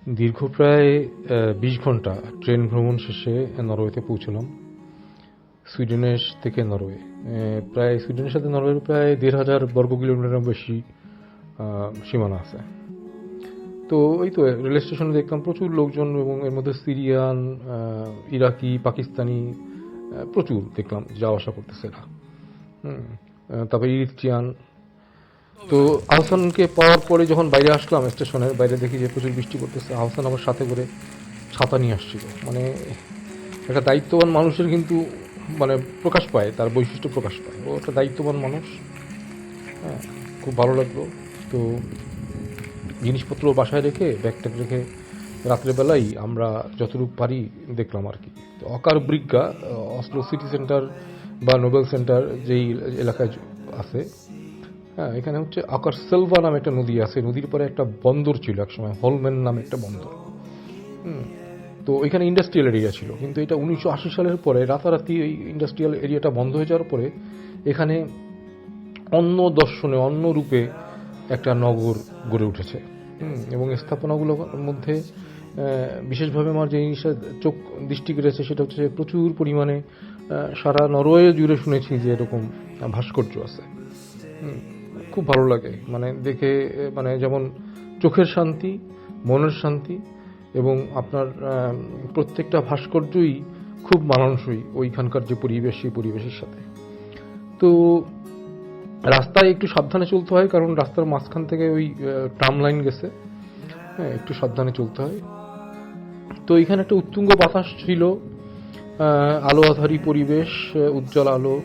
দীর্ঘ প্রায় ২০ ঘন্টা ট্রেন ভ্রমণ শেষে নরওয়েতে পৌঁছলাম। সুইডেনের থেকে নরওয়ে, প্রায় সুইডেনের সাথে নরওয়ের প্রায় ১,৫০০ বর্গ কিলোমিটারের বেশি সীমানা আছে। তো এই তো রেল স্টেশনে দেখলাম প্রচুর লোকজন, এবং এর মধ্যে সিরিয়ান, ইরাকি, পাকিস্তানি প্রচুর দেখলাম যাওয়া আসা করতেছে এরা। তারপরে ইরিত্রিয়ান। তো আহসানকে পাওয়ার পরে যখন বাইরে আসলাম স্টেশনের বাইরে, দেখি যে প্রচুর বৃষ্টি করতেছে। আহসান আবার সাথে করে ছাতা নিয়ে আসছিল। মানে একটা দায়িত্ববান মানুষের কিন্তু মানে প্রকাশ পায়, তার বৈশিষ্ট্য প্রকাশ পায়। ও একটা দায়িত্ববান মানুষ। হ্যাঁ, খুব ভালো লাগলো। তো জিনিসপত্র বাসায় রেখে, ব্যাগট্যাগ রেখে রাত্রেবেলাই আমরা যতটুকু পারি দেখলাম আর কি। তো অকার ব্রিগা, অসলো সিটি সেন্টার বা নোবেল সেন্টার যেই এলাকায় আছে, হ্যাঁ, এখানে হচ্ছে আকার সেলভা নামে একটা নদী আছে। নদীর পরে একটা বন্দর ছিল একসময়, হলম্যান নামে একটা বন্দর। তো এখানে ইন্ডাস্ট্রিয়াল এরিয়া ছিল, কিন্তু এটা ১৯৮০ সালের পরে রাতারাতি এই ইন্ডাস্ট্রিয়াল এরিয়াটা বন্ধ হয়ে যাওয়ার পরে এখানে অন্য দর্শনে, অন্য রূপে একটা নগর গড়ে উঠেছে। এবং স্থাপনাগুলোর মধ্যে বিশেষভাবে আমার যে জিনিসটা চোখ দৃষ্টি কেড়েছে সেটা হচ্ছে প্রচুর পরিমাণে সারা নরওয়ে জুড়ে শুনেছি যে এরকম ভাস্কর্য আছে। খুব ভালো লাগে মানে দেখে, মানে যেমন চোখের শান্তি, মনের শান্তি, এবং আপনার প্রত্যেকটা ভাস্কর্যই খুব মানানসই ওইখানকার যে পরিবেশ, সেই পরিবেশের সাথে। তো রাস্তায় একটু সাবধানে চলতে হয়, কারণ রাস্তার মাঝখান থেকে ওই ট্রাম লাইন গেছে। হ্যাঁ, একটু সাবধানে চলতে হয়। তো এখানে একটা উত্তুঙ্গ বাতাস ছিল, আলো আধারী পরিবেশ, উজ্জ্বল আলো,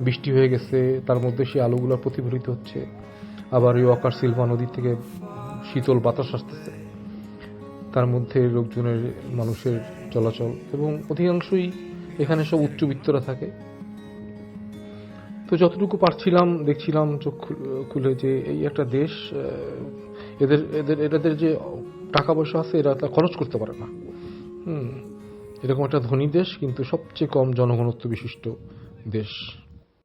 বৃষ্টি হয়ে গেছে, তার মধ্যে সেই আলোগুলো প্রতিফলিত হচ্ছে। আবার ওই অকার সিলভা নদী থেকে শীতল বাতাস আসতেছে, তার মধ্যে লোকজনের, মানুষের চলাচল, এবং অধিকাংশই এখানে সব উচ্চবিত্তরা থাকে। তো যতটুকু পারছিলাম দেখছিলাম চোখ খুলে যে এই একটা দেশ, এদের যে টাকা পয়সা আছে এরা তা খরচ করতে পারে না। এরকম একটা ধনী দেশ, কিন্তু সবচেয়ে কম জনঘনত্ব বিশিষ্ট দেশ।